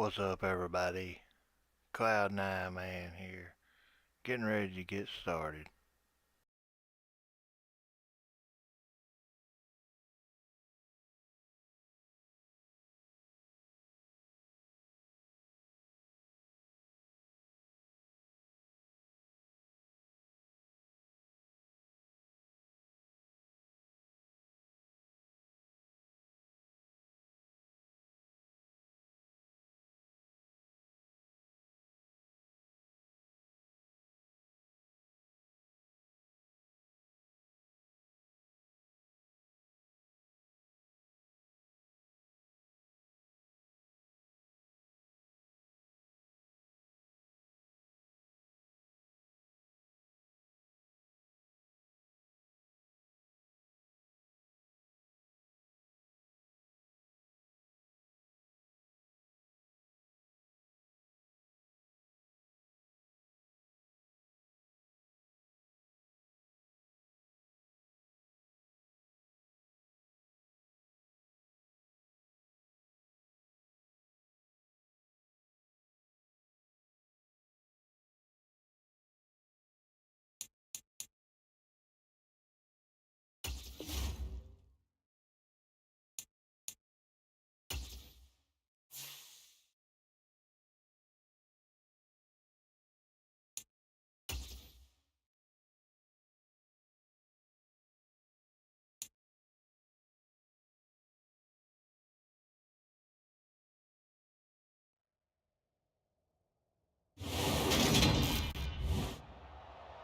What's up, everybody? Cloud9 Man here, getting ready to get started.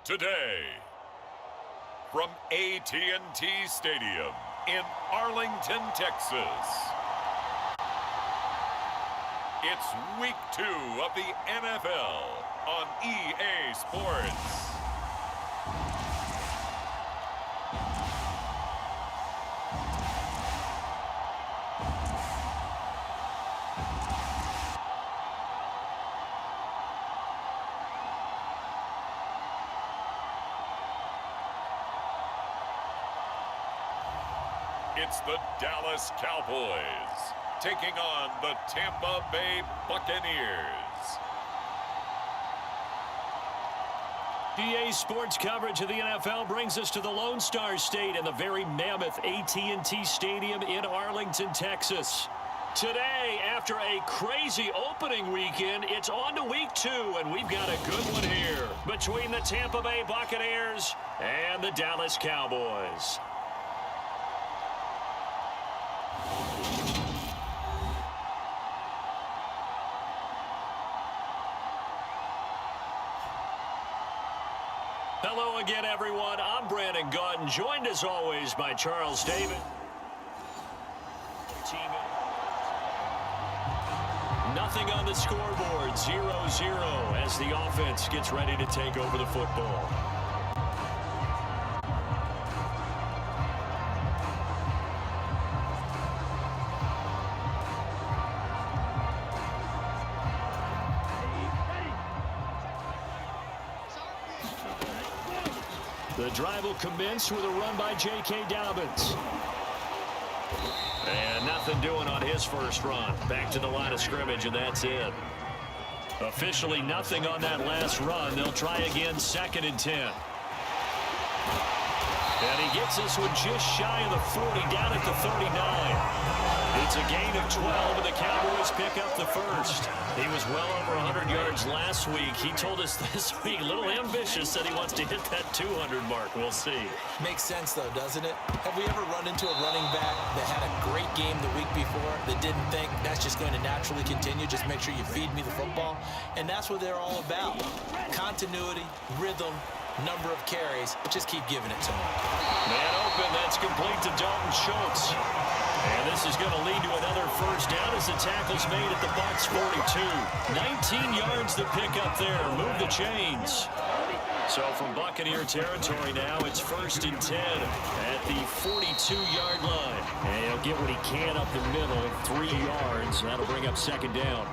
Today, from AT&T Stadium in Arlington, Texas, it's Week 2 of the NFL on EA Sports. It's the Dallas Cowboys taking on the Tampa Bay Buccaneers. EA Sports coverage of the NFL brings us to the Lone Star State and the very mammoth AT&T Stadium in Arlington, Texas. Today, after a crazy opening weekend, it's on to Week 2, and we've got a good one here between the Tampa Bay Buccaneers and the Dallas Cowboys. Hello again, everyone. I'm Brandon Gauton, joined as always by Charles David. Nothing on the scoreboard, 0-0 as the offense gets ready to take over the football. The drive will commence with a run by J.K. Dobbins. And nothing doing on his first run. Back to the line of scrimmage, and that's it. Officially nothing on that last run. They'll try again, 2nd and 10. And he gets this one just shy of the 40, down at the 39. It's a gain of 12, and the Cowboys pick up the first. He was well over 100 yards last week. He told us this week, a little ambitious, that he wants to hit that 200 mark. We'll see. Makes sense, though, doesn't it? Have we ever run into a running back that had a great game the week before that didn't think that's just going to naturally continue? Just make sure you feed me the football. And that's what they're all about. Continuity, rhythm, number of carries. Just keep giving it to him. Man open. That's complete to Dalton Schultz. And this is going to lead to another first down as the tackle's made at the Bucs 42. 19 yards to pick up there. Move the chains. So from Buccaneer territory now, it's 1st and 10 at the 42-yard line. And he'll get what he can up the middle, 3 yards. That'll bring up 2nd down.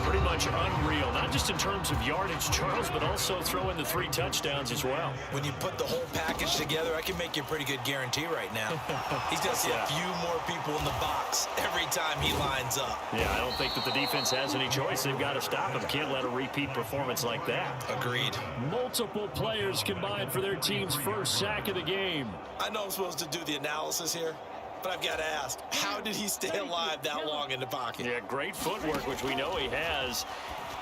Pretty much much unreal, not just in terms of yardage, Charles, but also throw in the 3 touchdowns as well. When you put the whole package together, I can make you a pretty good guarantee right now. He's going to see a few more people in the box every time he lines up. Yeah, I don't think that the defense has any choice. They've got to stop him. Can't let a repeat performance like that. Agreed. Multiple players combined for their team's first sack of the game. I know I'm supposed to do the analysis here, but I've got to ask, how did he stay alive that long in the pocket? Yeah, great footwork, which we know he has.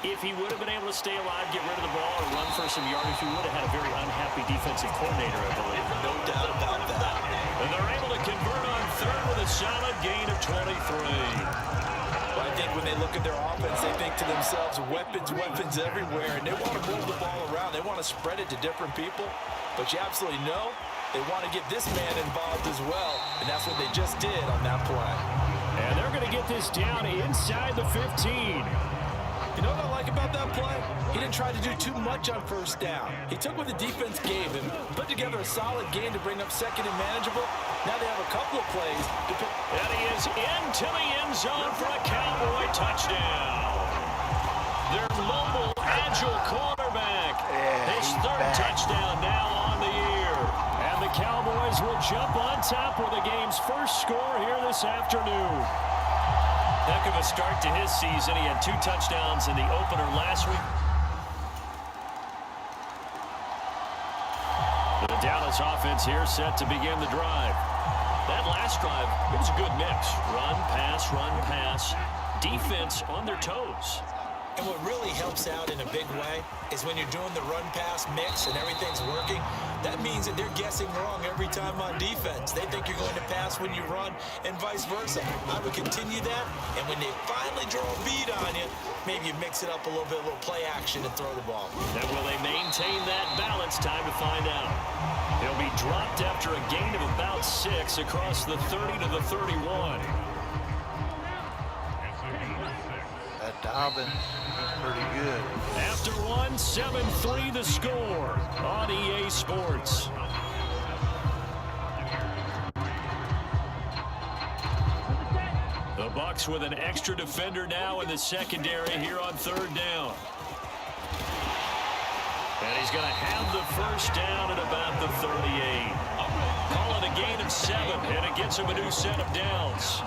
If he would have been able to stay alive, get rid of the ball, or run for some yardage, we would have had a very unhappy defensive coordinator, I believe. No doubt about that. And they're able to convert on third with a solid gain of 23. Well, I think when they look at their offense, they think to themselves, weapons, weapons everywhere, and they want to move the ball around. They want to spread it to different people, but you absolutely know they want to get this man involved as well, and that's what they just did on that play. And they're going to get this down inside the 15. You know what I like about that play? He didn't try to do too much on first down. He took what the defense gave him, put together a solid game to bring up second and manageable. Now they have a couple of plays to pick. And he is into the end zone for a Cowboy touchdown. Their mobile, agile quarterback. His third touchdown now on the year. And the Cowboys will jump on top with the game's first score here this afternoon. Heck of a start to his season. He had 2 touchdowns in the opener last week. The Dallas offense here set to begin the drive. That last drive, it was a good mix. Run, pass. Defense on their toes. And what really helps out in a big way is when you're doing the run-pass mix and everything's working, that means that they're guessing wrong every time on defense. They think you're going to pass when you run and vice versa. I would continue that, and when they finally draw a bead on you, maybe you mix it up a little bit, a little play action and throw the ball. And will they maintain that balance? Time to find out. He'll be dropped after a gain of about 6 across the 30 to the 31. That Dobbin is pretty good. After one, 7-3 the score on EA Sports. The Bucs with an extra defender now in the secondary here on third down. And he's going to have the first down at about the 38. Call it a gain of 7, and it gets him a new set of downs.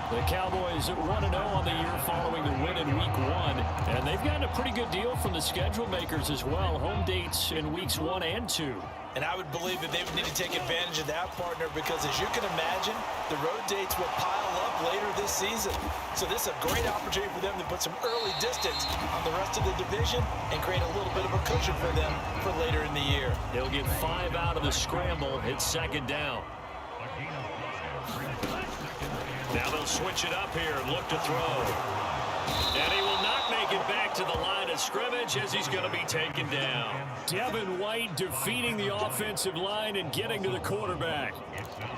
The Cowboys 1-0 on the year following the win in Week 1. And they've gotten a pretty good deal from the schedule makers as well. Home dates in Weeks 1 and 2. And I would believe that they would need to take advantage of that, partner, because as you can imagine, the road dates will pile up later this season. So this is a great opportunity for them to put some early distance on the rest of the division and create a little bit of a cushion for them for later in the year. He'll get 5 out of the scramble. It's second down. Now they'll switch it up here and look to throw. And he will not make it back to the line of scrimmage as he's going to be taken down. Devin White defeating the offensive line and getting to the quarterback.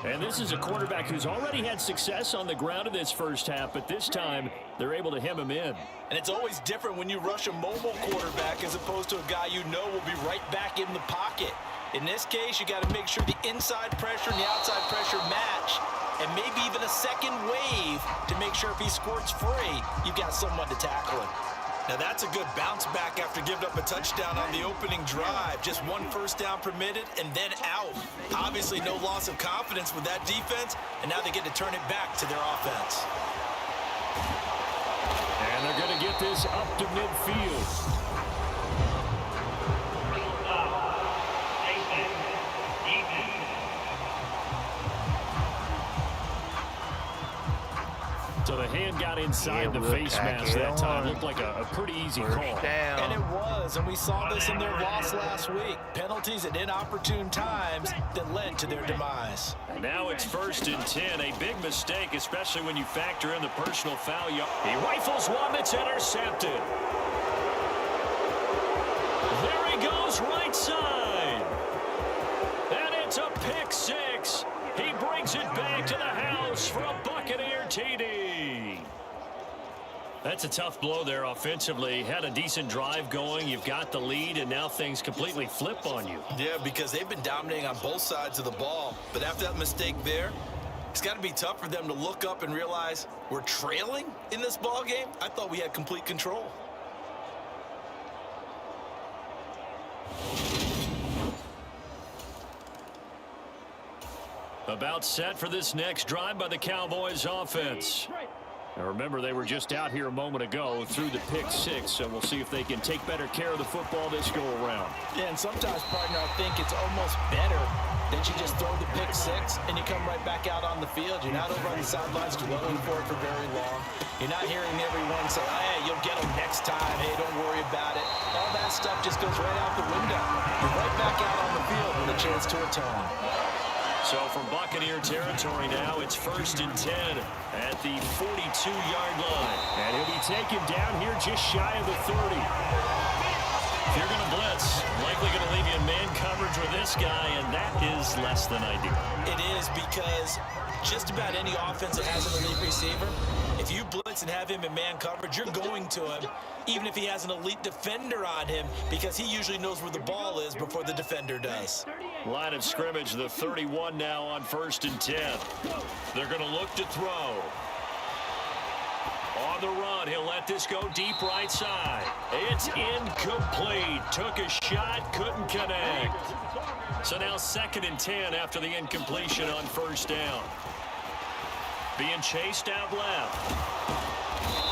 And this is a quarterback who's already had success on the ground in this first half, but this time they're able to hem him in. And it's always different when you rush a mobile quarterback as opposed to a guy you know will be right back in the pocket. In this case, you got to make sure the inside pressure and the outside pressure match, and maybe even a second wave to make sure if he squirts free, you've got someone to tackle him. Now that's a good bounce back after giving up a touchdown on the opening drive. Just 1 first down permitted and then out. Obviously no loss of confidence with that defense, and now they get to turn it back to their offense. And they're going to get this up to midfield. So the hand got inside the face mask that time. Looked like a pretty easy call. And it was, and we saw this in their loss last week. Penalties at inopportune times that led to their demise. Now it's 1st and 10. A big mistake, especially when you factor in the personal foul. He rifles one that's intercepted. There he goes, right side. And it's a pick 6. He brings it back to the house for a Buccaneer TD. That's a tough blow there offensively. Had a decent drive going. You've got the lead, and now things completely flip on you. Yeah, because they've been dominating on both sides of the ball. But after that mistake there, it's got to be tough for them to look up and realize we're trailing in this ball game. I thought we had complete control. About set for this next drive by the Cowboys offense. Now remember, they were just out here a moment ago through the pick six, so we'll see if they can take better care of the football this go-around. Yeah, and sometimes, partner, I think it's almost better that you just throw the pick six and you come right back out on the field. You're not over on the sidelines dwelling for it for very long. You're not hearing everyone say, hey, you'll get them next time. Hey, don't worry about it. All that stuff just goes right out the window. You're right back out on the field with a chance to atone. So from Buccaneer territory now, it's 1st and 10 at the 42-yard line. And he'll be taken down here just shy of the 30. If you're going to blitz, likely going to leave you in man coverage with this guy, and that is less than ideal. It is, because just about any offense that has an elite receiver, if you blitz and have him in man coverage, you're going to him, even if he has an elite defender on him, because he usually knows where the ball is before the defender does. Line of scrimmage, the 31 now on 1st and 10. They're going to look to throw. On the run, he'll let this go deep right side. It's incomplete. Took a shot, couldn't connect. So now 2nd and 10 after the incompletion on 1st down. Being chased out left.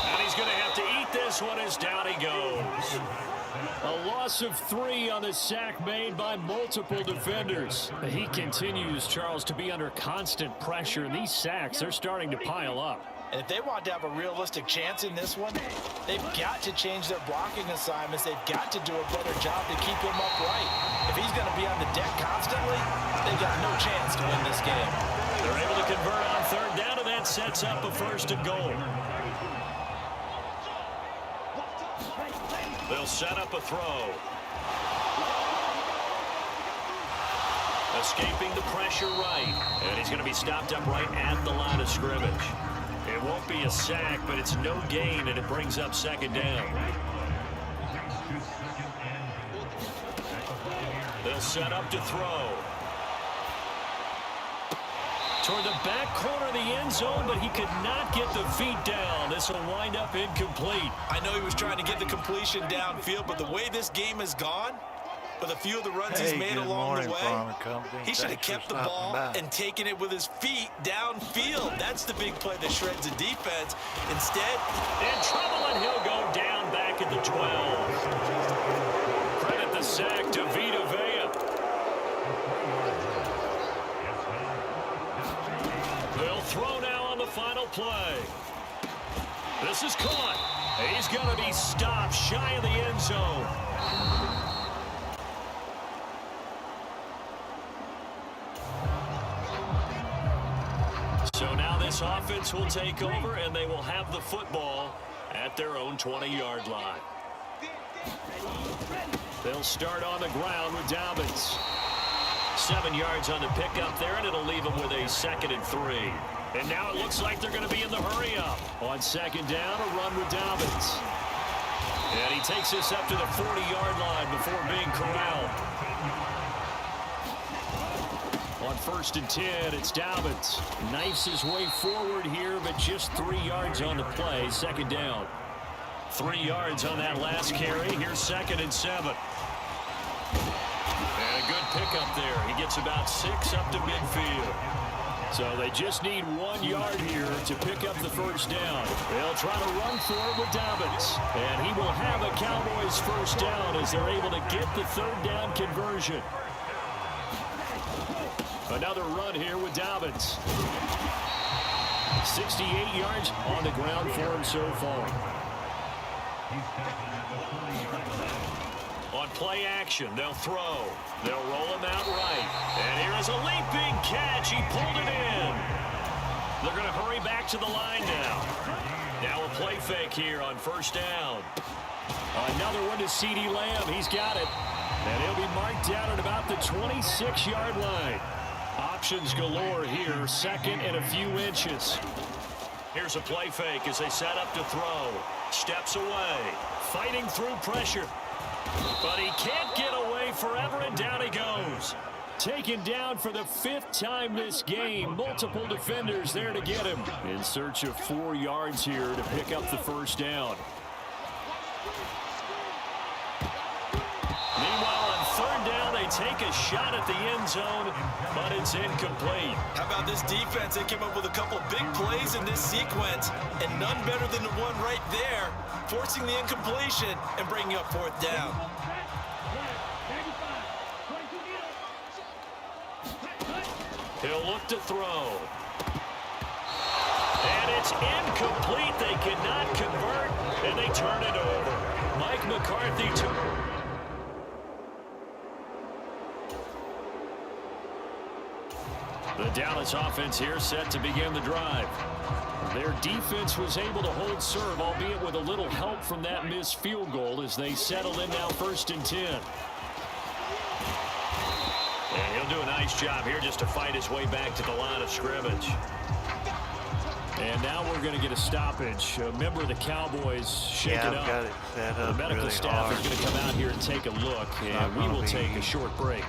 And he's going to have to eat this one as down he goes. A loss of 3 on the sack made by multiple defenders. He continues, Charles, to be under constant pressure. And these sacks, they're starting to pile up. And if they want to have a realistic chance in this one, they've got to change their blocking assignments. They've got to do a better job to keep him upright. If he's going to be on the deck constantly, they've got no chance to win this game. They're able to convert on 3rd down, and that sets up a 1st and goal. They'll set up a throw. Escaping the pressure right. And he's going to be stopped up right at the line of scrimmage. It won't be a sack, but it's no gain, and it brings up 2nd down. They'll set up to throw. Toward the back corner of the end zone, but he could not get the feet down. This will wind up incomplete. I know he was trying to get the completion downfield, but the way this game has gone, with a few of the runs he's made along the way, he should have kept the ball and taken it with his feet downfield. That's the big play that shreds the defense. Instead, in trouble, and he'll go down back at the 12. Credit the sack to Vita Vea. They'll throw now on the final play. This is caught. He's going to be stopped shy of the end zone. So now this offense will take over, and they will have the football at their own 20-yard line. They'll start on the ground with Dobbins. 7 yards on the pickup there, and it'll leave them with a 2nd and 3. And now it looks like they're going to be in the hurry-up. On 2nd down, a run with Dobbins. And he takes this up to the 40-yard line before being corralled. On 1st and 10, it's Dobbins. Knifes his way forward here, but just 3 yards on the play. 2nd down. 3 yards on that last carry. Here's 2nd and 7. And a good pickup there. He gets about 6 up to midfield. So they just need 1 yard here to pick up the 1st down. They'll try to run for it with Dobbins. And he will have a Cowboys 1st down as they're able to get the 3rd down conversion. Another run here with Dobbins. 68 yards on the ground for him so far. On play action, they'll throw. They'll roll him out right. And here is a leaping catch. He pulled it in. They're going to hurry back to the line now. Now a play fake here on 1st down. Another one to CeeDee Lamb. He's got it. And he'll be marked down at about the 26-yard line. Options galore here. 2nd and a few inches. Here's a play fake as they set up to throw. Steps away. Fighting through pressure. But he can't get away forever, and down he goes. Taken down for the 5th time this game. Multiple defenders there to get him. In search of 4 yards here to pick up the 1st down. Meanwhile, on 3rd down, they take a shot at the end zone, but it's incomplete. How about this defense? They came up with a couple big plays in this sequence, and none better than the one right there, forcing the incompletion and bringing up fourth down. He'll look to throw. And it's incomplete. They cannot convert, and they turn it over. Mike McCarthy to... The Dallas offense here set to begin the drive. Their defense was able to hold serve, albeit with a little help from that missed field goal as they settle in now 1st and 10. And he'll do a nice job here just to fight his way back to the line of scrimmage. And now we're going to get a stoppage. A member of the Cowboys shaken up. Got it set up. The medical really staff hard. is going to come out here and take a look, and we will take a short break.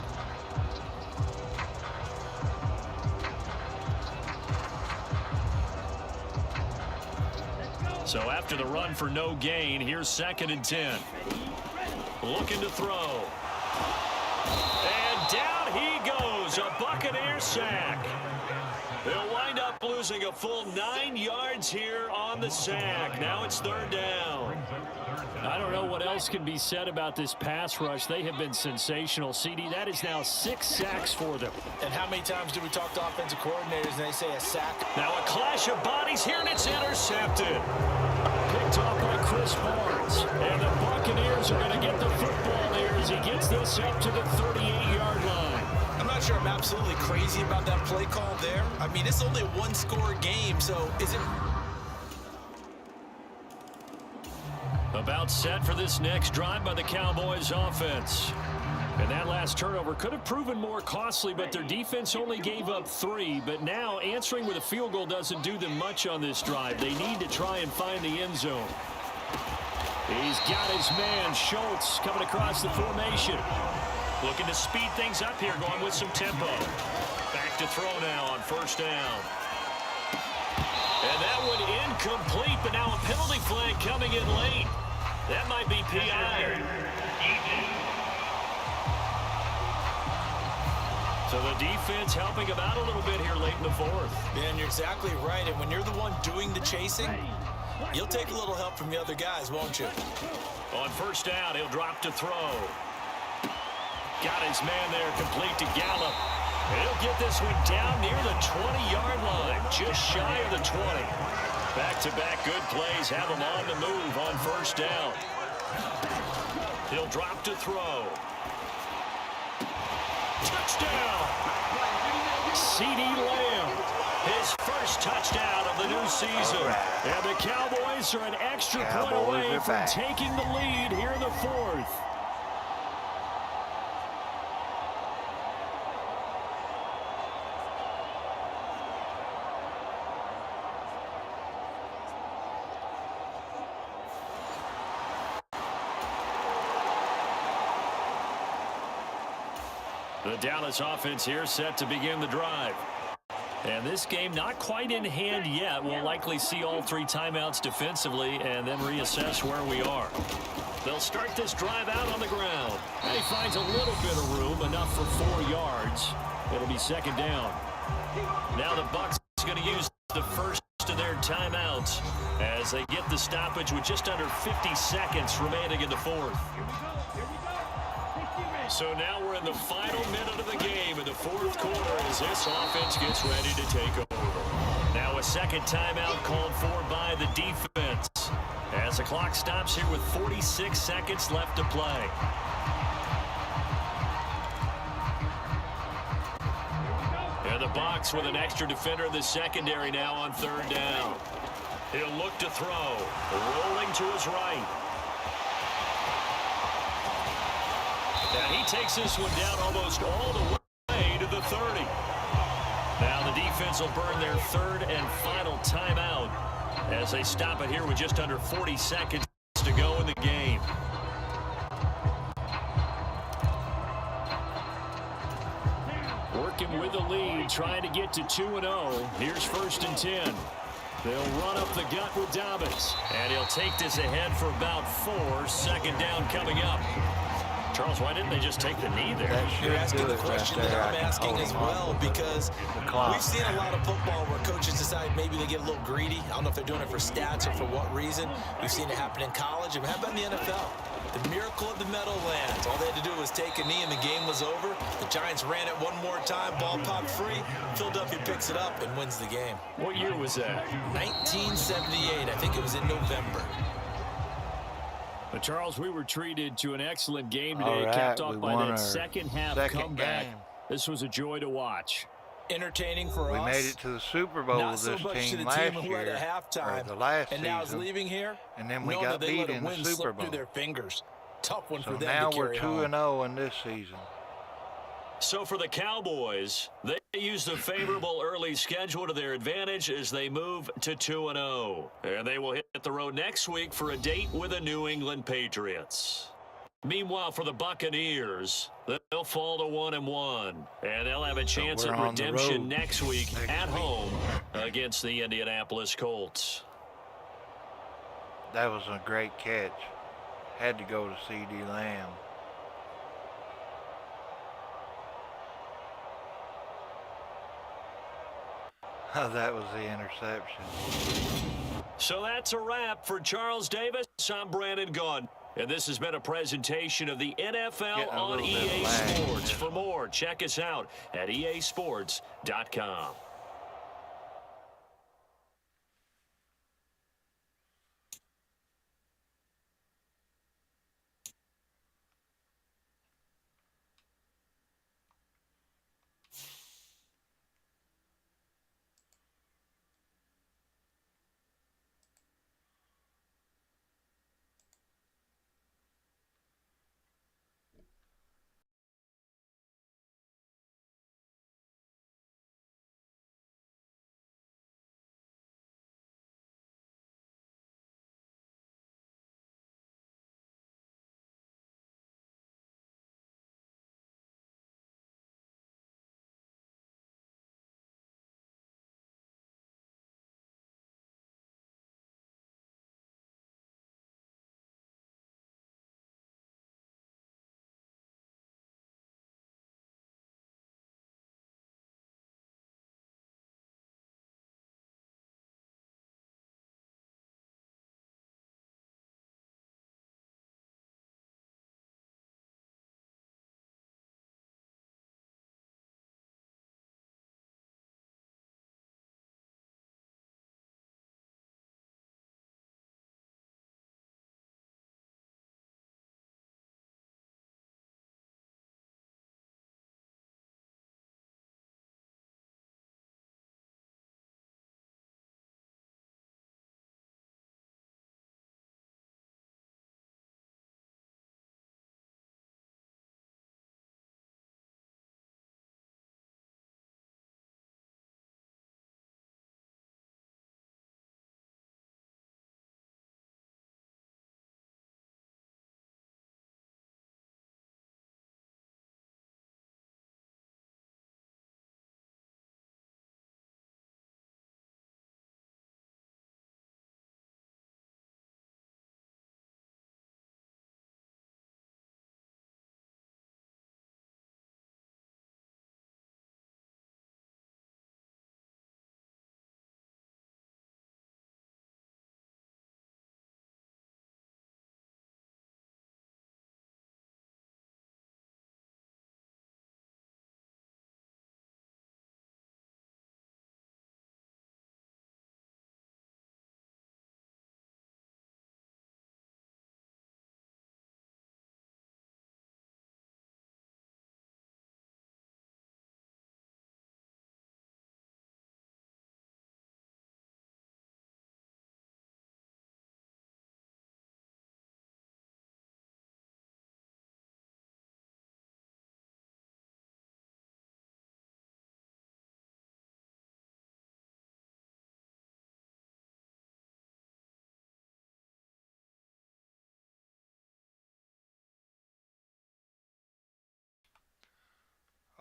So after the run for no gain, here's 2nd and 10. Looking to throw. And down he goes. A Buccaneer sack. They'll wind up losing a full 9 yards here on the sack. Now it's 3rd down. I don't know what else can be said about this pass rush. They have been sensational. CD, that is now 6 sacks for them. And how many times do we talk to offensive coordinators and they say a sack? Now a clash of bodies here, and it's intercepted. Picked off by Chris Barnes. And the Buccaneers are going to get the football there as he gets this up to the 38-yard line. I'm not sure I'm absolutely crazy about that play call there. I mean, it's only a one-score game, so is it... About set for this next drive by the Cowboys offense. And that last turnover could have proven more costly, but their defense only gave up 3. But now answering with a field goal doesn't do them much on this drive. They need to try and find the end zone. He's got his man, Schultz, coming across the formation. Looking to speed things up here, going with some tempo. Back to throw now on 1st down. And that one incomplete, but now a penalty flag coming in late. That might be PI. So the defense helping him out a little bit here late in the 4th. Man, you're exactly right. And when you're the one doing the chasing, you'll take a little help from the other guys, won't you? On 1st down, he'll drop to throw. Got his man there, complete to Gallup. And he'll get this one down near the 20-yard line, just shy of the 20. Back-to-back good plays have him on the move on 1st down. He'll drop to throw. Touchdown! CeeDee Lamb, his first touchdown of the new season. And the Cowboys are an extra point away from taking the lead here in the 4th. The Dallas offense here set to begin the drive. And this game not quite in hand yet. We'll likely see all 3 timeouts defensively and then reassess where we are. They'll start this drive out on the ground. And he finds a little bit of room, enough for 4 yards. It'll be 2nd down. Now the Bucs are going to use the first of their timeouts as they get the stoppage with just under 50 seconds remaining in the 4th. So now we're in the final minute of the game in the 4th quarter as this offense gets ready to take over. Now a 2nd timeout called for by the defense as the clock stops here with 46 seconds left to play. And the Bucs with an extra defender in the secondary now on 3rd down. He'll look to throw, rolling to his right. And he takes this one down almost all the way to the 30. Now the defense will burn their 3rd and final timeout as they stop it here with just under 40 seconds to go in the game. Working with the lead, trying to get to 2-0. Here's 1st and 10. They'll run up the gut with Dobbins. And he'll take this ahead for about 4. 2nd down coming up. Charles, why didn't they just take the knee there? You're asking the question that I'm asking as well, because we've seen a lot of football where coaches decide maybe they get a little greedy. I don't know if they're doing it for stats or for what reason. We've seen it happen in college. And how about in the NFL? The miracle of the Meadowlands. All they had to do was take a knee and the game was over. The Giants ran it one more time. Ball popped free. Philadelphia picks it up and wins the game. What year was that? 1978. I think it was in November. But Charles, we were treated to an excellent game today, Right, capped off by that second half comeback. Game. This was a joy to watch. Entertaining for us. We made it to the Super Bowl Not with so this much to team the last team who year, had a halftime, or the last and now is season, leaving here, and then we knowing got that they beat let a in the win Super slip Bowl. through their fingers. Tough one So for them now to we're carry 2-0 in this season. So for the Cowboys, they use the favorable early schedule to their advantage as they move to 2-0. And they will hit the road next week for a date with the New England Patriots. Meanwhile, for the Buccaneers, they'll fall to 1-1. And they'll have a chance at redemption next week at home against the Indianapolis Colts. That was a great catch. Had to go to C.D. Lamb. Oh, that was the interception. So that's a wrap for Charles Davis. I'm Brandon Gunn. And this has been a presentation of the NFL on EA Sports. For more, check us out at easports.com.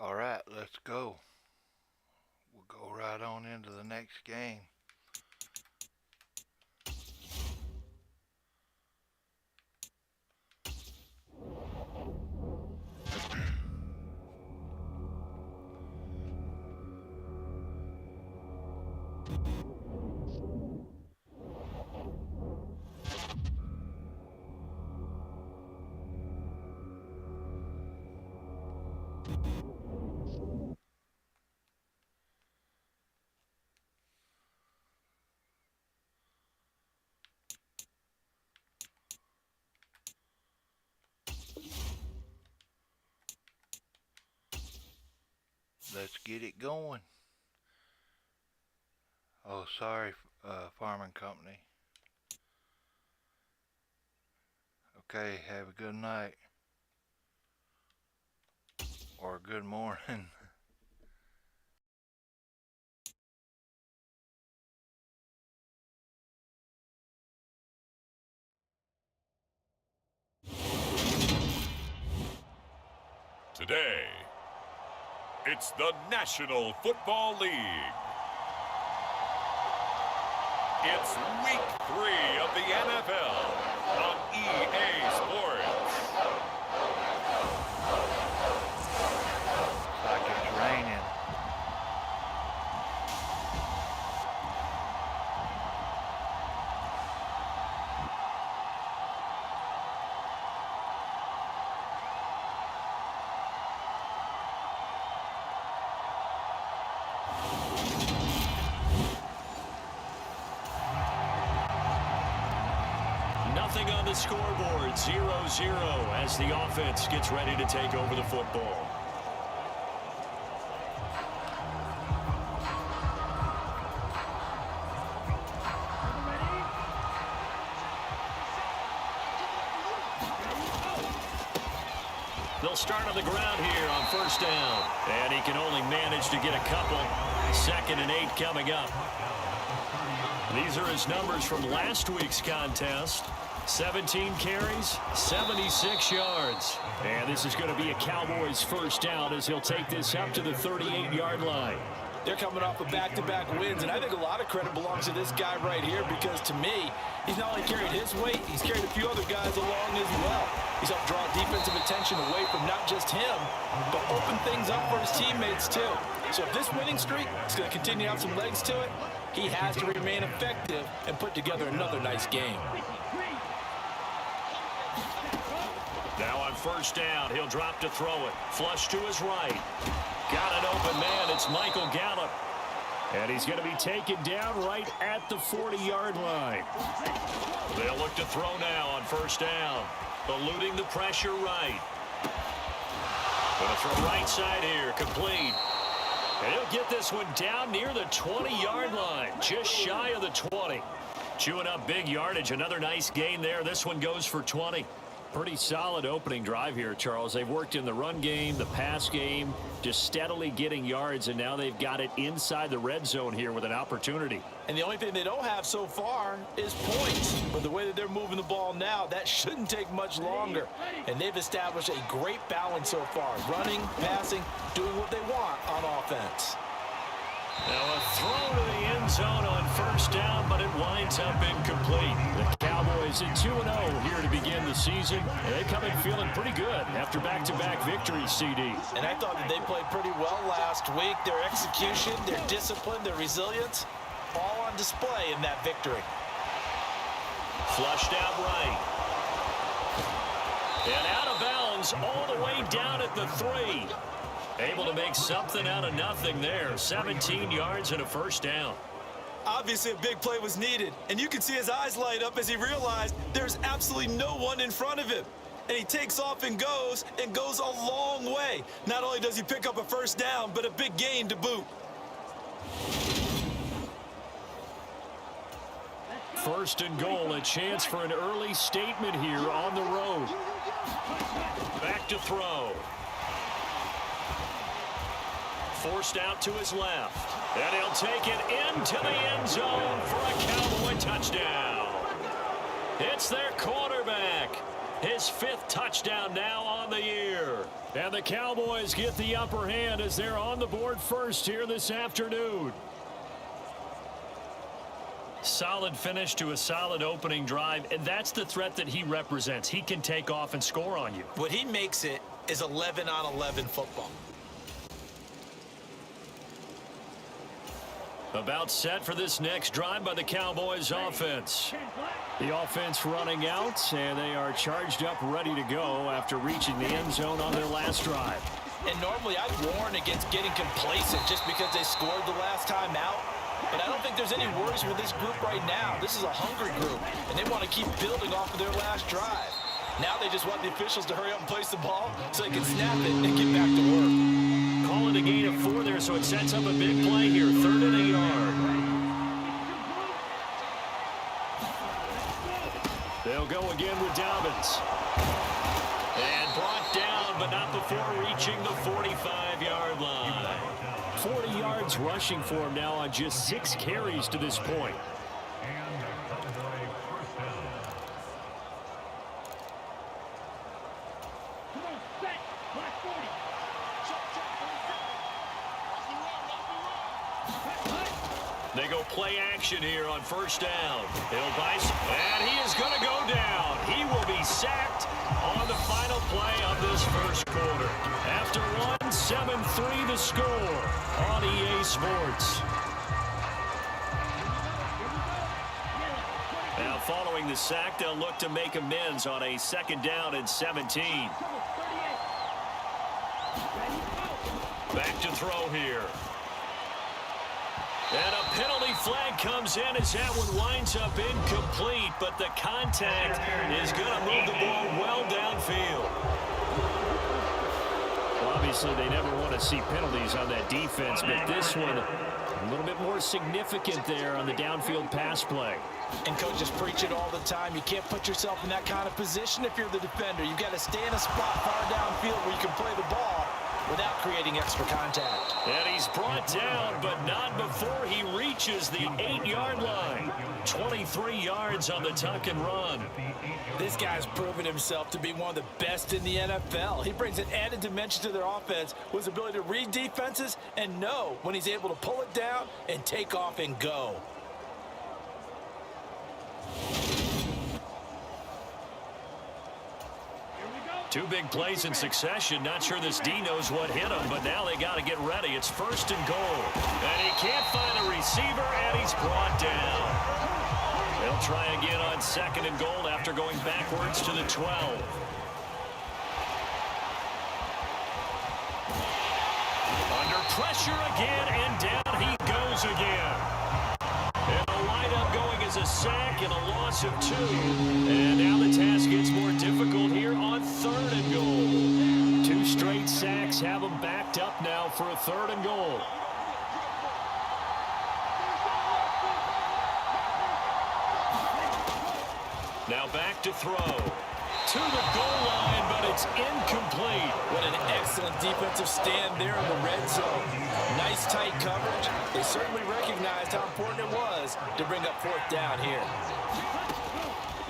All right, let's go. We'll go right on into the next game. Let's get it going. Oh, sorry, farming company. Okay, have a good night. Or good morning. Today, it's the National Football League. It's week 3 of the NFL on EA Sports. It's like it's raining. Nothing on the scoreboard, 0-0 as the offense gets ready to take over the football. They'll start on the ground here on first down. And he can only manage to get a couple. 2nd and 8 coming up. These are his numbers from last week's contest. 17 carries, 76 yards. And this is going to be a Cowboys first down as he'll take this up to the 38-yard line. They're coming off of back-to-back wins, and I think a lot of credit belongs to this guy right here because, to me, he's not only carried his weight, he's carried a few other guys along as well. He's helped draw defensive attention away from not just him, but open things up for his teammates, too. So if this winning streak is going to continue to have some legs to it, he has to remain effective and put together another nice game. Now on first down, he'll drop to throw it. Flush to his right. Got an open man. It's Michael Gallup. And he's going to be taken down right at the 40-yard line. They'll look to throw now on first down. Eluding the pressure right. Going to throw right side here. Complete. And he'll get this one down near the 20-yard line. Just shy of the 20. Chewing up big yardage. Another nice gain there. This one goes for 20. Pretty solid opening drive here, Charles. They've worked in the run game, the pass game, just steadily getting yards, and now they've got it inside the red zone here with an opportunity. And the only thing they don't have so far is points. But the way that they're moving the ball now, that shouldn't take much longer. And they've established a great balance so far. Running, passing, doing what they want on offense. Now a throw to the end zone on first down, but it winds up incomplete. The Cowboys at 2-0 here to begin the season. They come in feeling pretty good after back-to-back victories, CD. And I thought that they played pretty well last week. Their execution, their discipline, their resilience, all on display in that victory. Flushed out right. And out of bounds all the way down at the 3. Able to make something out of nothing there. 17 yards and a first down. Obviously, a big play was needed, and you can see his eyes light up as he realized there's absolutely no one in front of him. And he takes off and goes a long way. Not only does he pick up a first down, but a big gain to boot. First and goal, a chance for an early statement here on the road. Back to throw. Forced out to his left. And he'll take it into the end zone for a Cowboy touchdown. It's their quarterback. His 5th touchdown now on the year. And the Cowboys get the upper hand as they're on the board first here this afternoon. Solid finish to a solid opening drive, and that's the threat that he represents. He can take off and score on you. What he makes it is 11-on-11 football. About set for this next drive by the Cowboys offense. The offense running out, and they are charged up, ready to go after reaching the end zone on their last drive. And normally I'd warn against getting complacent just because they scored the last time out. But I don't think there's any worries with this group right now. This is a hungry group, and they want to keep building off of their last drive. Now they just want the officials to hurry up and place the ball so they can snap it and get back to work. Calling a gain of 4 there, so it sets up a big play here. 3rd and a yard. They'll go again with Dobbins. And brought down, but not before reaching the 45-yard line. 40 yards rushing for him now on just 6 carries to this point. They go play action here on 1st down. He'll bison, and he is going to go down. He will be sacked on the final play of this 1st quarter. After 7-3 the score on EA Sports. Now following the sack, they'll look to make amends on a 2nd down and 17. Back to throw here. And a penalty flag comes in as that one winds up incomplete, but the contact is going to move the ball well downfield. Well, obviously, they never want to see penalties on that defense, but this one a little bit more significant there on the downfield pass play. And coaches preach it all the time. You can't put yourself in that kind of position if you're the defender. You've got to stay in a spot far downfield where you can play the ball without creating extra contact. And he's brought down, but not before he reaches the 8-yard line. 23 yards on the tuck and run. This guy's proven himself to be one of the best in the NFL. He brings an added dimension to their offense with his ability to read defenses and know when he's able to pull it down and take off and go. Two big plays in succession. Not sure this D knows what hit him, but now they got to get ready. It's 1st and goal. And he can't find a receiver, and he's brought down. They'll try again on 2nd and goal after going backwards to the 12. Under pressure again, and down he goes again. And the lineup going as a sack and a loss of 2. And now the task gets more difficult here on 3rd and goal. 2 straight sacks have them backed up now for a 3rd and goal. Now back to throw. To the goal line, but it's incomplete. What an excellent defensive stand there in the red zone. Nice tight coverage. They certainly recognized how important it was to bring up 4th down here.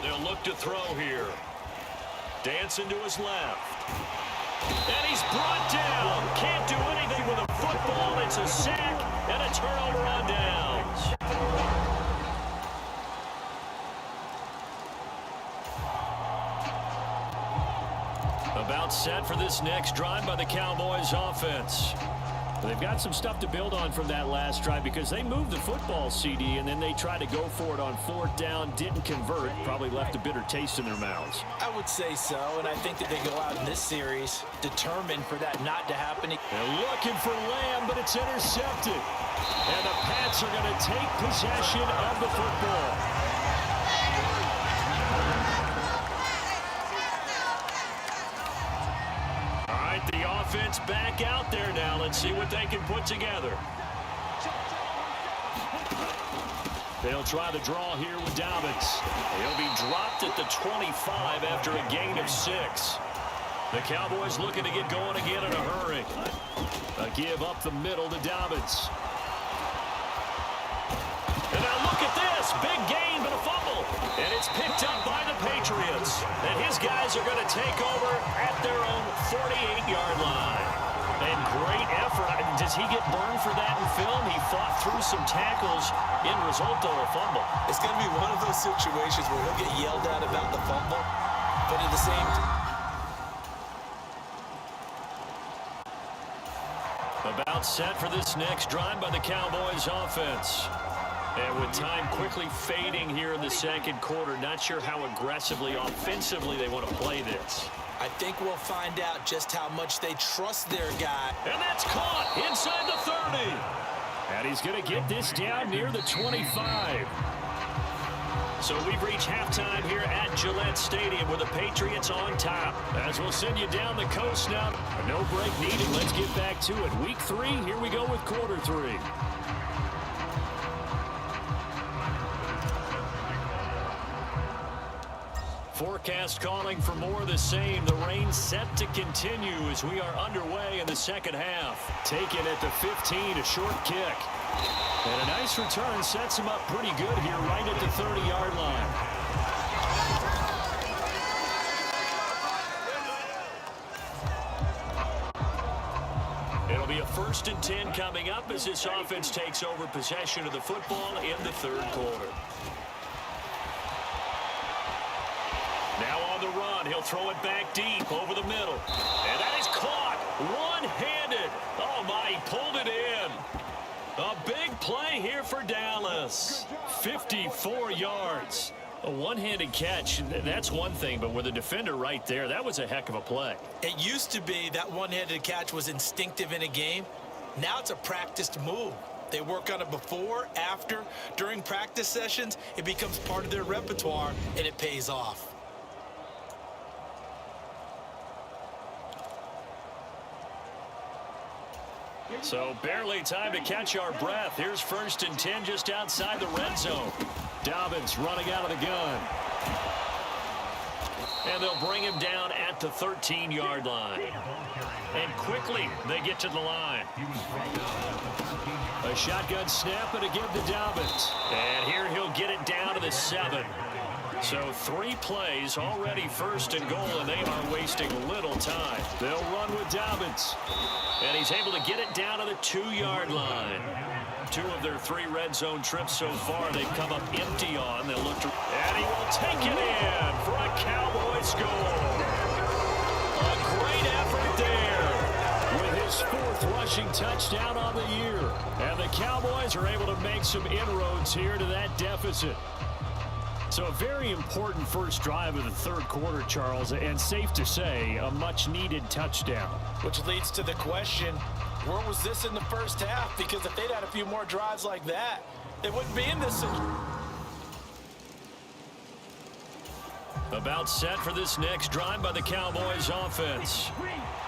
They'll look to throw here. Dancing to his left. And he's brought down. Can't do anything with a football. It's a sack and a turnover on downs. About set for this next drive by the Cowboys offense. They've got some stuff to build on from that last drive because they moved the football, CD, and then they tried to go for it on 4th down, didn't convert, probably left a bitter taste in their mouths. I would say so, and I think that they go out in this series determined for that not to happen. They're looking for Lamb, but it's intercepted. And the Pats are going to take possession of the football. The offense back out there now. Let's see what they can put together. They'll try the draw here with Dobbins. He'll be dropped at the 25 after a gain of 6. The Cowboys looking to get going again in a hurry. A give up the middle to Dobbins. And now look at this. Big gain, but a fumble. And it's picked up by the Patriots. And his guys are going to take over at their own 48-yard line. And great effort. Does he get burned for that in film? He fought through some tackles. In result, though, a fumble. It's going to be one of those situations where he'll get yelled at about the fumble, but at the same time, about set for this next drive by the Cowboys offense. And with time quickly fading here in the 2nd quarter, not sure how aggressively, offensively they want to play this. I think we'll find out just how much they trust their guy. And that's caught inside the 30. And he's going to get this down near the 25. So we've reached halftime here at Gillette Stadium with the Patriots on top. As we'll send you down the coast now. No break needed. Let's get back to it. Week 3, here we go with quarter 3. Forecast calling for more of the same. The rain set to continue as we are underway in the second half. Taken at the 15, a short kick. And a nice return sets him up pretty good here right at the 30-yard line. It'll be a 1st and 10 coming up as this offense takes over possession of the football in the 3rd quarter. Now on the run, he'll throw it back deep over the middle. And that is caught one-handed. Oh, my, he pulled it in. A big play here for Dallas. 54 yards. A one-handed catch, that's one thing, but with a defender right there, that was a heck of a play. It used to be that one-handed catch was instinctive in a game. Now it's a practiced move. They work on it before, after, during practice sessions. It becomes part of their repertoire, and it pays off. So barely time to catch our breath. Here's 1st and 10 just outside the red zone. Dobbins running out of the gun. And they'll bring him down at the 13-yard line. And quickly they get to the line. A shotgun snap and a give to Dobbins. And here he'll get it down to the 7. So 3 plays, already 1st and goal, and they are wasting little time. They'll run with Dobbins. And he's able to get it down to the 2-yard line. 2 of their 3 red zone trips so far, they've come up empty on. They'll look to... And he will take it in for a Cowboys goal. A great effort there with his 4th rushing touchdown on the year. And the Cowboys are able to make some inroads here to that deficit. So a very important first drive of the 3rd quarter, Charles, and safe to say, a much-needed touchdown. Which leads to the question, where was this in the first half? Because if they'd had a few more drives like that, they wouldn't be in this. About set for this next drive by the Cowboys offense.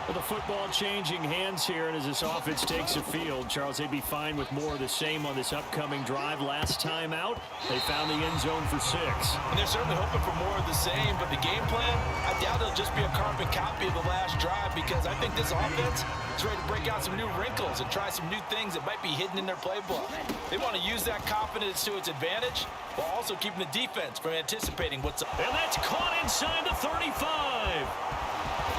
With the football changing hands here, and as this offense takes the field, Charles, they'd be fine with more of the same on this upcoming drive. Last time out, they found the end zone for 6. And they're certainly hoping for more of the same, but the game plan, I doubt it'll just be a carbon copy of the last drive, because I think this offense is ready to break out some new wrinkles and try some new things that might be hidden in their playbook. They want to use that confidence to its advantage, while also keeping the defense from anticipating what's up. And that's caught inside the 35.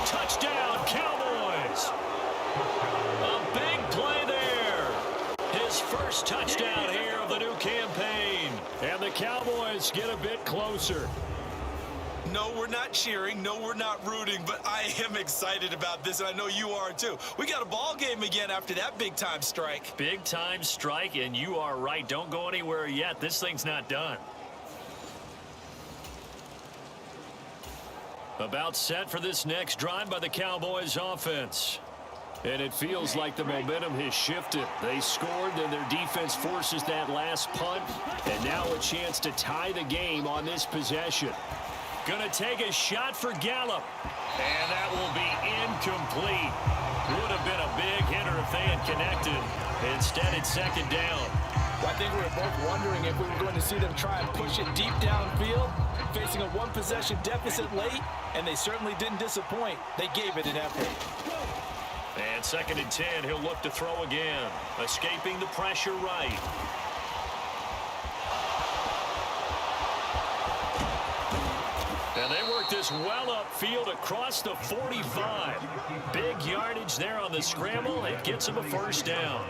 Touchdown, Cowboys. A big play there. His first touchdown here of the new campaign. And the Cowboys get a bit closer. No, we're not cheering. No, we're not rooting, but I am excited about this, and I know you are too. We got a ball game again after that big-time strike. Big-time strike, and you are right. Don't go anywhere yet. This thing's not done. About set for this next drive by the Cowboys offense. And it feels like the momentum has shifted. They scored, then their defense forces that last punt. And now a chance to tie the game on this possession. Gonna take a shot for Gallup. And that will be incomplete. Would have been a big hitter if they had connected. Instead, it's 2nd down. I think we were both wondering if we were going to see them try and push it deep downfield, facing a 1-possession deficit late, and they certainly didn't disappoint. They gave it an effort. And 2nd and 10, he'll look to throw again, escaping the pressure right. And they work this well upfield across the 45. Big yardage there on the scramble. It gets them a 1st down.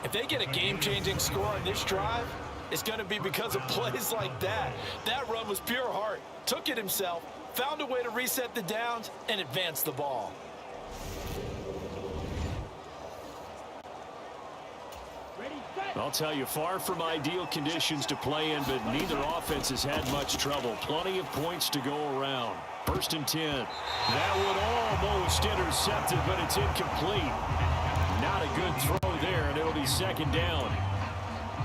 If they get a game-changing score on this drive, it's going to be because of plays like that. That run was pure heart. Took it himself, found a way to reset the downs, and advance the ball. I'll tell you, far from ideal conditions to play in, but neither offense has had much trouble. Plenty of points to go around. 1st and 10. That would almost intercept it, but it's incomplete. Not a good throw there, and it'll be 2nd down.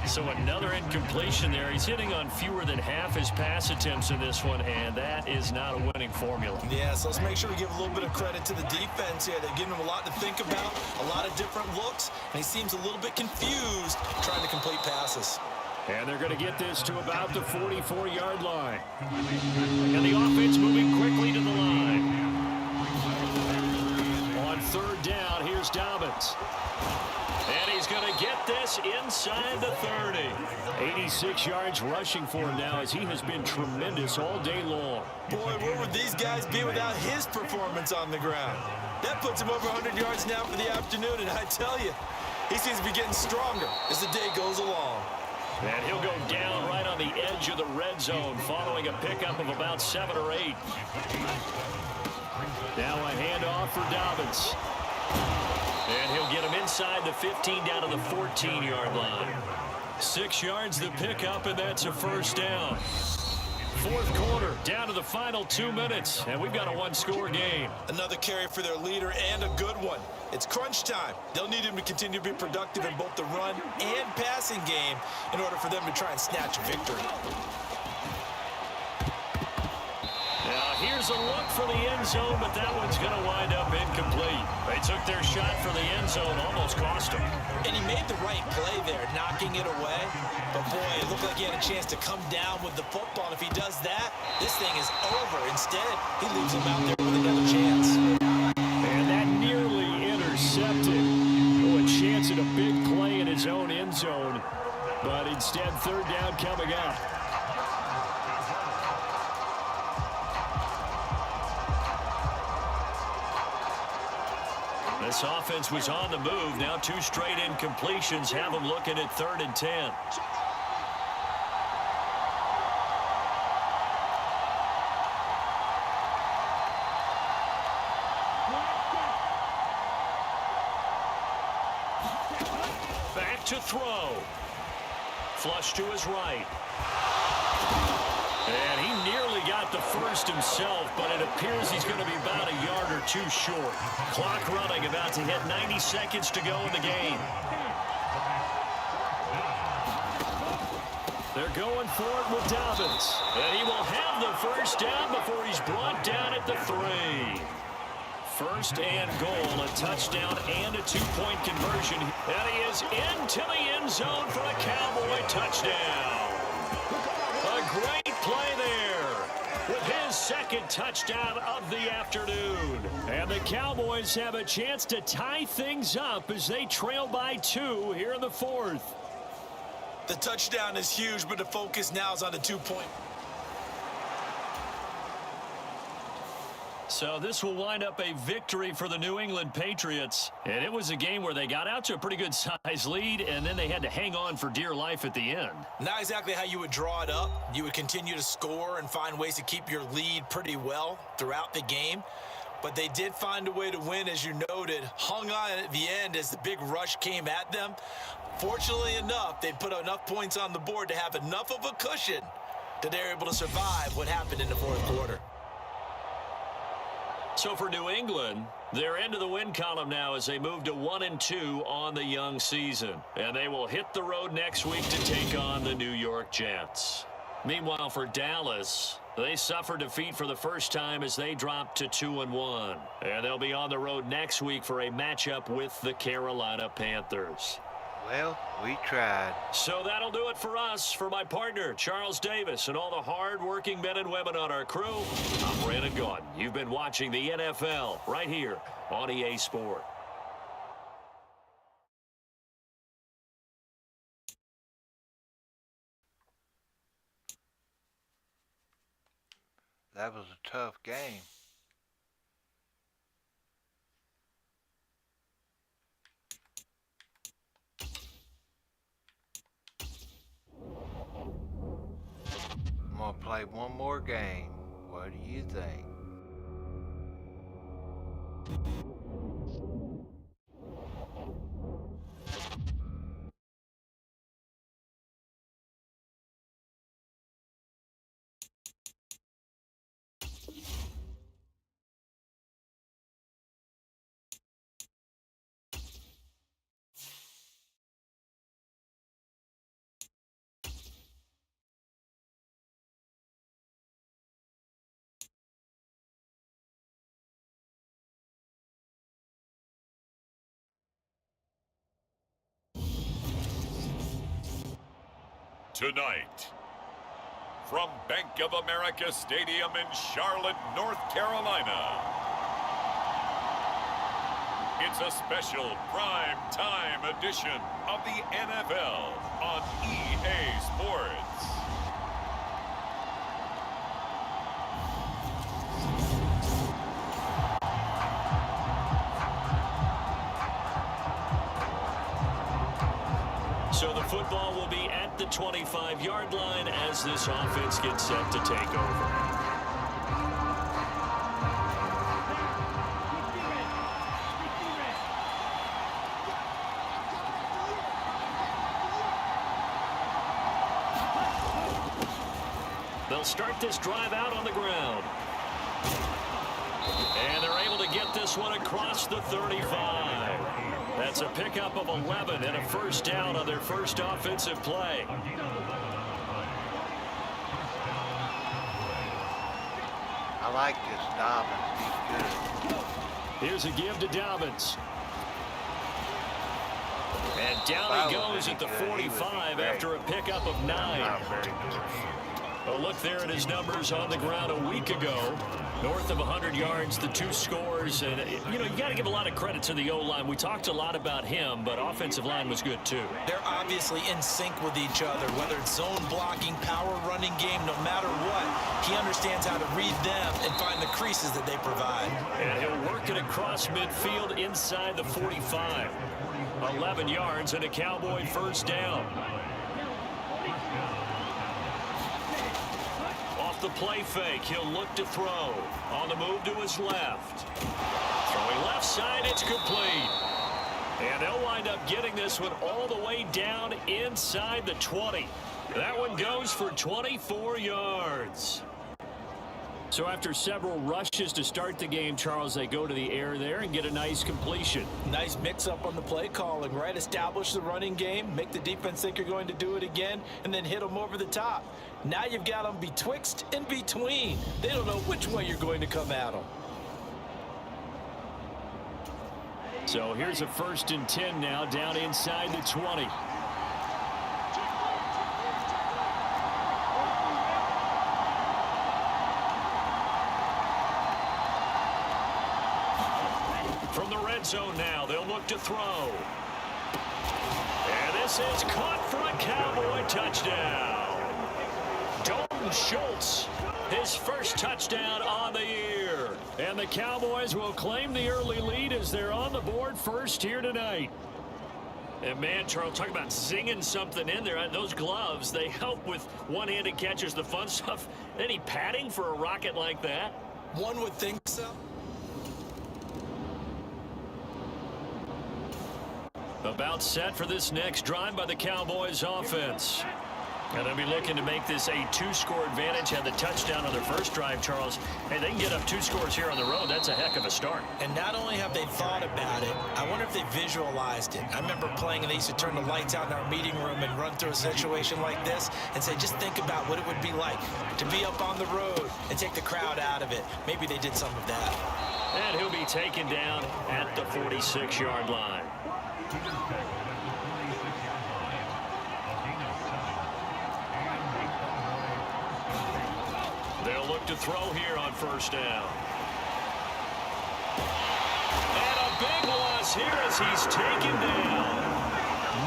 So another incompletion there. He's hitting on fewer than half his pass attempts in this one, and that is not a winning formula. Yeah, so let's make sure we give a little bit of credit to the defense here. They're giving him a lot to think about, a lot of different looks, and he seems a little bit confused trying to complete passes. And they're going to get this to about the 44-yard line. And the offense moving quickly to the line. On third down, here's Dobbins. And he's going to get this inside the 30. 86 yards rushing for him now as he has been tremendous all day long. Boy, where would these guys be without his performance on the ground? That puts him over 100 yards now for the afternoon, and I tell you, he seems to be getting stronger as the day goes along. And he'll go down right on the edge of the red zone following a pickup of about 7 or 8. Now a handoff for Dobbins. And he'll get him inside the 15 down to the 14-yard line. 6 yards the pickup, and that's a first down. Fourth quarter, down to the final 2 minutes, and we've got a one-score game. Another carry for their leader and a good one. It's crunch time. They'll need him to continue to be productive in both the run and passing game in order for them to try and snatch a victory. Now here's a look for the end zone, but that one's going to wind up incomplete. They took their shot for the end zone, almost cost him. And he made the right play there, knocking it away. But boy, it looked like he had a chance to come down with the football. And if he does that, this thing is over. Instead, he leaves him out there with another chance. And that nearly intercepted. Oh, a chance at a big play in his own end zone. But instead, third down coming up. This offense was on the move. Now 2 straight incompletions have them looking at 3rd and 10. Back to throw. Flush to his right. And he nearly got the first himself, but it appears he's going to be about a yard or 2 short. Clock running, about to hit 90 seconds to go in the game. They're going for it with Dobbins. And he will have the first down before he's brought down at the 3. First and goal, a touchdown and a 2-point conversion. And he is into the end zone for a Cowboy touchdown. A great play there with his second touchdown of the afternoon. And the Cowboys have a chance to tie things up as they trail by 2 here in the 4th. The touchdown is huge, but the focus now is on the 2-point. So this will wind up a victory for the New England Patriots. And it was a game where they got out to a pretty good size lead, and then they had to hang on for dear life at the end. Not exactly how you would draw it up. You would continue to score and find ways to keep your lead pretty well throughout the game. But they did find a way to win, as you noted. Hung on at the end as the big rush came at them. Fortunately enough, they put enough points on the board to have enough of a cushion that they're able to survive what happened in the 4th quarter. So for New England, they're into the win column now as they move to 1-2 on the young season. And they will hit the road next week to take on the New York Jets. Meanwhile, for Dallas, they suffered defeat for the first time as they dropped to 2-1. And they'll be on the road next week for a matchup with the Carolina Panthers. Well, we tried. So that'll do it for us. For my partner, Charles Davis, and all the hard-working men and women on our crew, I'm Brandon Gaudin. You've been watching the NFL right here on EA Sport. That was a tough game. I'm going to play one more game. What do you think? Tonight, from Bank of America Stadium in Charlotte, North Carolina, it's a special prime time edition of the NFL on EA Sports. So the football will be at the 25-yard line as this offense gets set to take over. They'll start this drive out on the ground. And they're able to get this one across the 35. That's a pickup of 11 and a first down on their first offensive play. I like this Dobbins. He's good. Here's a give to Dobbins. And down he goes at the 45 after a pickup of 9. Not very good. A look there at his numbers on the ground a week ago. North of 100 yards, the 2 scores. And, you know, you got to give a lot of credit to the O-line. We talked a lot about him, but offensive line was good, too. They're obviously in sync with each other, whether it's zone blocking, power running game, no matter what. He understands how to read them and find the creases that they provide. And he'll work it across midfield inside the 45. 11 yards and a Cowboy first down. Off the play fake, he'll look to throw. On the move to his left. Throwing left side, it's complete. And they'll wind up getting this one all the way down inside the 20. That one goes for 24 yards. So after several rushes to start the game, Charles, they go to the air there and get a nice completion. Nice mix-up on the play calling, right? Establish the running game, make the defense think you're going to do it again, and then hit them over the top. Now you've got them betwixt and between. They don't know which way you're going to come at them. So here's a 1st and 10 now, down inside the 20. From the red zone now, they'll look to throw. And this is caught for a Cowboy touchdown. Dalton Schultz, his first touchdown on the year. And the Cowboys will claim the early lead as they're on the board first here tonight. And man, Charles, talk about zinging something in there. Those gloves, they help with one-handed catches, the fun stuff. Any padding for a rocket like that? One would think so. About set for this next drive by the Cowboys offense. And they'll be looking to make this a 2-score advantage. Had the touchdown on their first drive, Charles. Hey, they can get up 2 scores here on the road. That's a heck of a start. And not only have they thought about it, I wonder if they visualized it. I remember playing and they used to turn the lights out in our meeting room and run through a situation like this and say, just think about what it would be like to be up on the road and take the crowd out of it. Maybe they did some of that. And he'll be taken down at the 46-yard line. They'll look to throw here on first down. And a big loss here as he's taken down.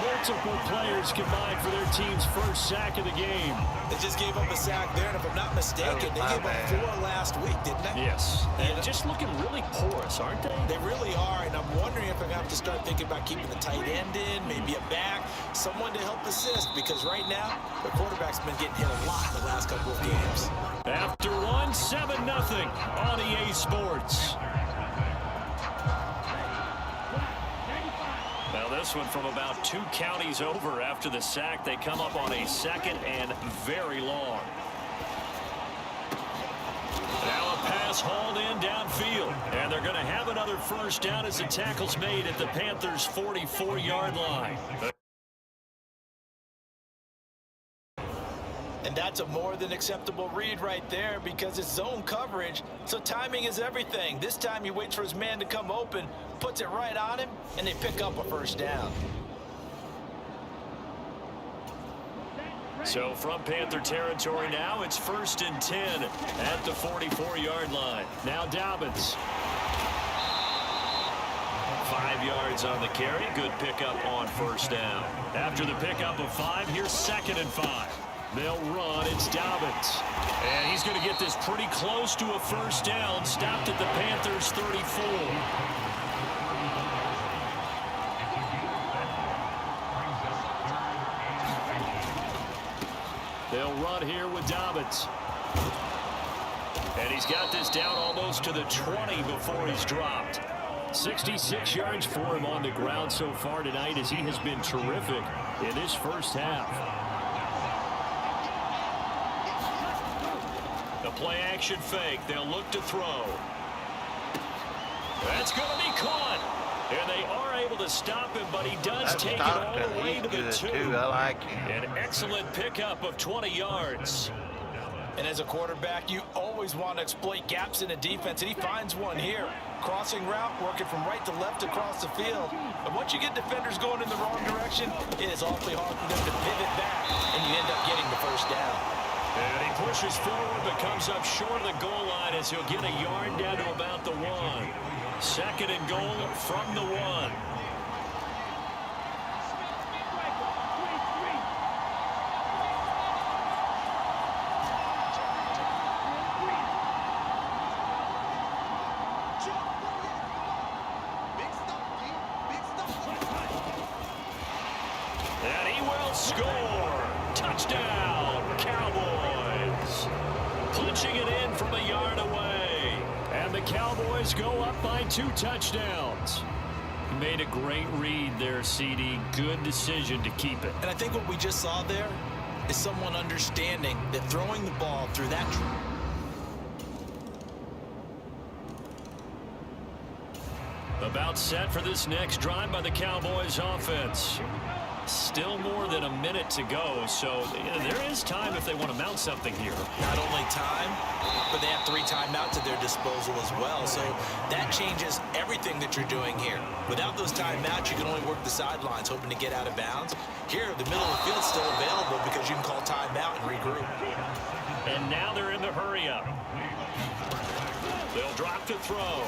Multiple players combined for their team's first sack of the game. They just gave up a sack there, and if I'm not mistaken, they gave up 4 last week, didn't they? Yes. And just looking really porous, aren't they? They really are, and I'm wondering if I'm going to have to start thinking about keeping the tight end in, maybe a back, someone to help assist, because right now, the quarterback's been getting hit a lot in the last couple of games. After one, 7-0 on EA Sports. Now this one from about 2 counties over after the sack. They come up on a 2nd and very long. Now a pass hauled in downfield. And they're going to have another first down as the tackle's made at the Panthers' 44-yard line. And that's a more than acceptable read right there because it's zone coverage, so timing is everything. This time he waits for his man to come open, puts it right on him, and they pick up a first down. So from Panther territory now, it's 1st and 10 at the 44-yard line. Now Dobbins. 5 yards on the carry. Good pickup on 1st down. After the pickup of 5, here's 2nd and 5. They'll run. It's Dobbins. And he's going to get this pretty close to a 1st down. Stopped at the Panthers' 34. They'll run here with Dobbins. And he's got this down almost to the 20 before he's dropped. 66 yards for him on the ground so far tonight as he has been terrific in this first half. The play action fake. They'll look to throw. That's going to be caught. And they are able to stop him, but he does take it all the way to the 2. I like him. An excellent pickup of 20 yards. And as a quarterback, you always want to exploit gaps in a defense, and he finds one here. Crossing route, working from right to left across the field. And once you get defenders going in the wrong direction, it is awfully hard for them to pivot back, and you end up getting the 1st down. And he pushes forward, but comes up short of the goal line as he'll get a yard down to about the 1. 2nd and goal from the 1. And he will score. Touchdown, Cowboys. Punching it in from a yard away. And the Cowboys go up by 2 touchdowns. He made a great read there, CD. Good decision to keep it. And I think what we just saw there is someone understanding that throwing the ball through that. About set for this next drive by the Cowboys offense. Still more than a minute to go, so there is time if they want to mount something here. Not only time, but they have 3 timeouts at their disposal as well, so that changes everything that you're doing here. Without those timeouts, you can only work the sidelines, hoping to get out of bounds. Here, the middle of the field's still available because you can call timeout and regroup. And now they're in the hurry-up. They'll drop to throw.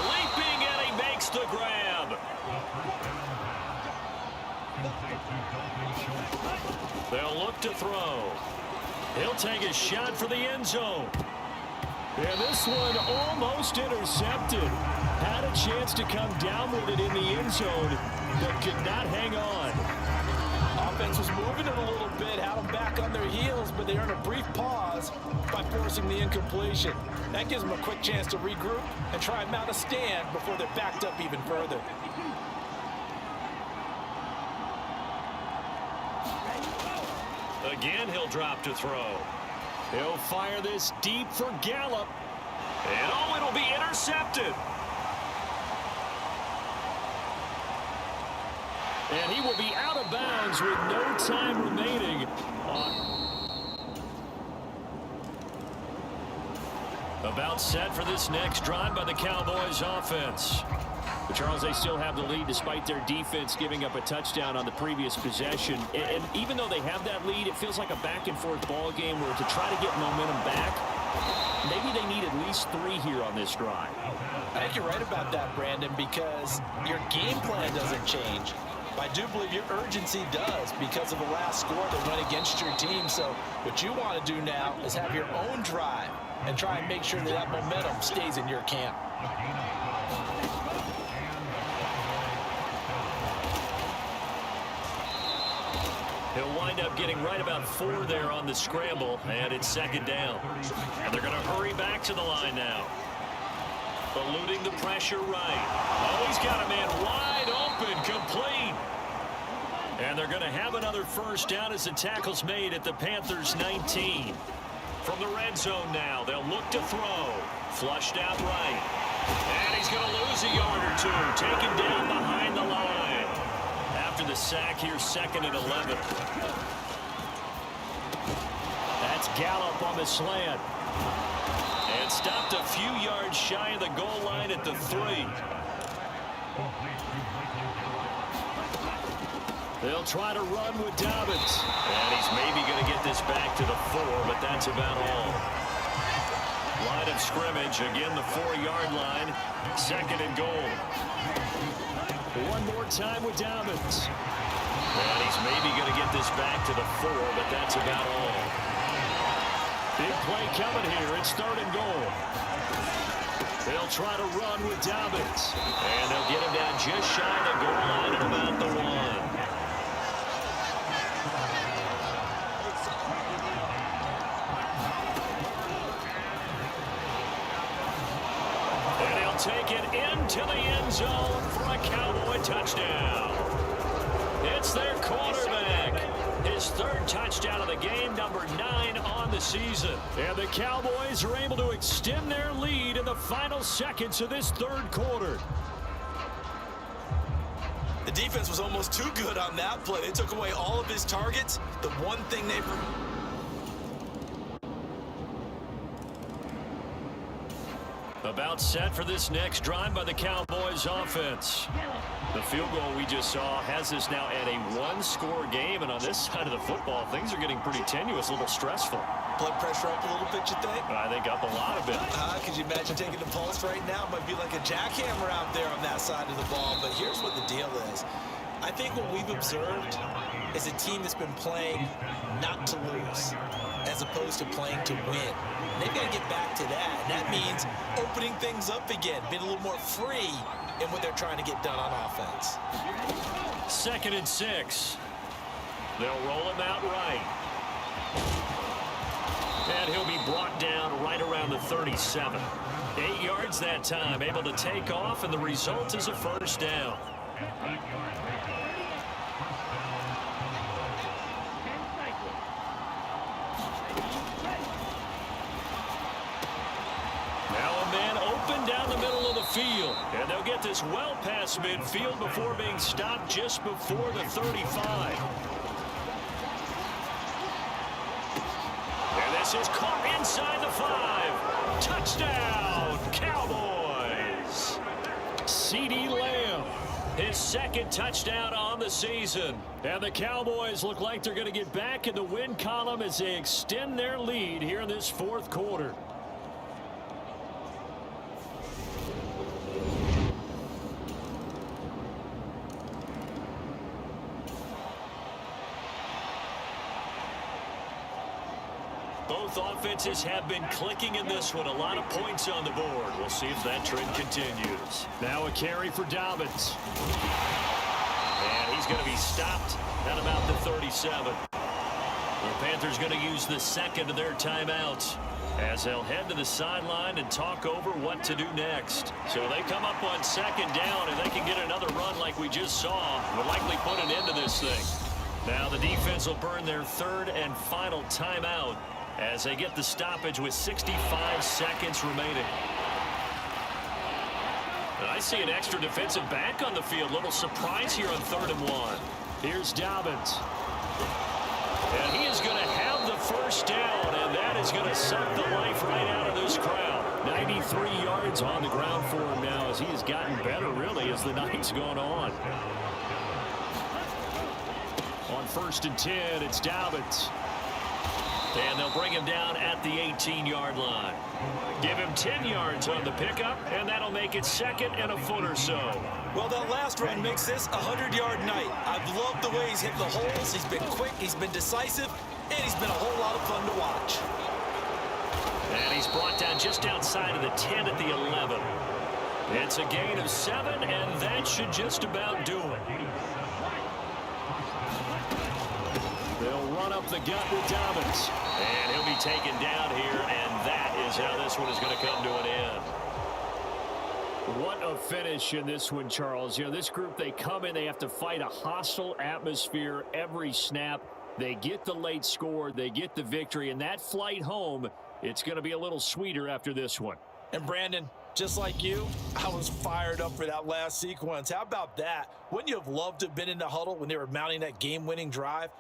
Leaping, and he makes the grab. They'll look to throw. He'll take a shot for the end zone. And this one almost intercepted. Had a chance to come down with it in the end zone, but could not hang on. Offense was moving it a little bit, had them back on their heels, but they earned a brief pause by forcing the incompletion. That gives them a quick chance to regroup and try and mount a stand before they're backed up even further. Again, he'll drop to throw. He'll fire this deep for Gallup. And oh, it'll be intercepted. And he will be out of bounds with no time remaining. About set for this next drive by the Cowboys offense. But Charles, they still have the lead despite their defense giving up a touchdown on the previous possession. And even though they have that lead, it feels like a back-and-forth ball game where to try to get momentum back, maybe they need at least 3 here on this drive. I think you're right about that, Brandon, because your game plan doesn't change. I do believe your urgency does because of the last score that went against your team. So what you want to do now is have your own drive and try and make sure that that momentum stays in your camp. He'll wind up getting right about 4 there on the scramble, and it's 2nd down. And they're going to hurry back to the line now. Eluding the pressure right. Oh, he's got a man wide open, complete. And they're going to have another 1st down as the tackle's made at the Panthers' 19. From the red zone now, they'll look to throw. Flushed out right. And he's going to lose a yard or 2, taken down behind the line. After the sack, here's 2nd and 11. That's Gallup on the slant. And stopped a few yards shy of the goal line at the 3. They'll try to run with Dobbins. And he's maybe going to get this back to the 4, but that's about all. Line of scrimmage, again the 4-yard line. 2nd and goal. One more time with Dobbins. And he's maybe going to get this back to the 4, but that's about all. Big play coming here. It's 3rd and goal. They'll try to run with Dobbins. And they'll get him down just shy of the goal line at about the 1. Take it into the end zone for a Cowboy touchdown. It's their quarterback. His 3rd touchdown of the game, number 9 on the season. And the Cowboys are able to extend their lead in the final seconds of this 3rd quarter. The defense was almost too good on that play. They took away all of his targets. The one thing they... About set for this next drive by the Cowboys offense. The field goal we just saw has us now at a 1-score game, and on this side of the football, things are getting pretty tenuous, a little stressful. Blood pressure up a little bit, you think? I think up a lot of it. Could you imagine taking the pulse right now? Might be like a jackhammer out there on that side of the ball, but here's what the deal is. I think what we've observed is a team that's been playing not to lose as opposed to playing to win. And they've got to get back to that, and that means opening things up again, being a little more free in what they're trying to get done on offense. 2nd and 6. They'll roll him out right. And he'll be brought down right around the 37. 8 yards that time, able to take off, and the result is a 1st down. Down the middle of the field, and they'll get this well past midfield before being stopped just before the 35. And this is caught inside the 5. Touchdown, Cowboys! CeeDee Lamb, his 2nd touchdown on the season. And the Cowboys look like they're going to get back in the win column as they extend their lead here in this 4th quarter. Both offenses have been clicking in this one. A lot of points on the board. We'll see if that trend continues. Now a carry for Dobbins. And he's going to be stopped at about the 37. The Panthers going to use the 2nd of their timeouts as they'll head to the sideline and talk over what to do next. So they come up on 2nd down, and they can get another run like we just saw. Would likely put an end to this thing. Now the defense will burn their 3rd and final timeout as they get the stoppage with 65 seconds remaining. And I see an extra defensive back on the field. Little surprise here on 3rd and 1. Here's Dobbins. And he is going to have the 1st down, and that is going to suck the life right out of this crowd. 93 yards on the ground for him now as he has gotten better, really, as the night's gone on. On 1st and 10, it's Dobbins. And they'll bring him down at the 18-yard line. Give him 10 yards on the pickup, and that'll make it 2nd and a foot or so. Well, that last run makes this a 100-yard night. I've loved the way he's hit the holes. He's been quick, he's been decisive, and he's been a whole lot of fun to watch. And he's brought down just outside of the 10 at the 11. It's a gain of 7, and that should just about do it. They'll run up the gut with Dobbins. And he'll be taken down here, and that is how this one is going to come to an end. What a finish in this one, Charles. You know, this group, they come in, they have to fight a hostile atmosphere every snap. They get the late score, they get the victory, and that flight home, it's going to be a little sweeter after this one. And Brandon, just like you, I was fired up for that last sequence. How about that? Wouldn't you have loved to have been in the huddle when they were mounting that game-winning drive?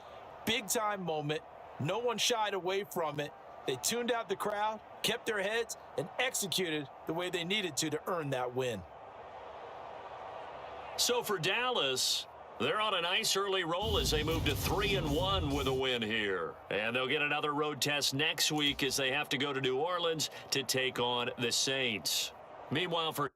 Big-time moment. No one shied away from it. They tuned out the crowd, kept their heads, and executed the way they needed to earn that win. So for Dallas, They're on a nice early roll as they move to 3-1 with a win here. And they'll get another road test next week as they have to go to New Orleans to take on the Saints. Meanwhile, for